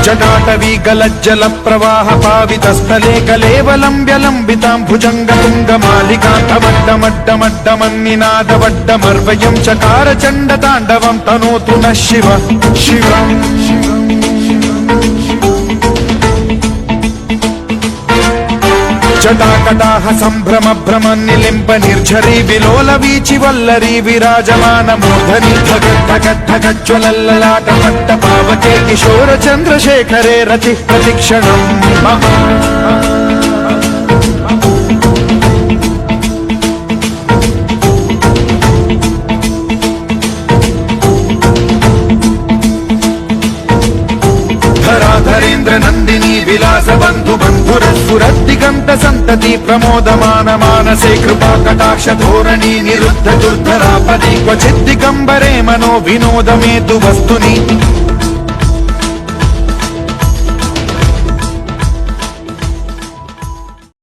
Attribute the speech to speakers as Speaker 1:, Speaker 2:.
Speaker 1: जटाटवी गलज्जल प्रवाह पावित स्थले कलेवलम्ब्यलम्बितां भुजङ्गतुङ्गमालिकान्तवड्डमड्डमड्डमन्निनादवड्डमर्वयं चकार चण्डताण्डवं तनोतु नः शिव शिवम् जटाकटाह सम्भ्रम भ्रम निलिम्ब निर्झरी विलोल वीचि वल्लरी विराजमान मूर्धनि धगद्धगद्धगज्ज्वलल्ललाट पट्ट पावके किशोर चन्द्रशेखरे रति प्रतिक्षणम् धराधरेन्द्र नन्दिनी विलास बन्धु बन्धुरस्फुरद्दिगन्त सन्तति प्रमोदमान मानसे कृपा कटाक्ष धोरणी निरुद्ध दुर्धरापदि क्वचिद्दिगम्बरे मनो विनोदमेतु वस्तुनि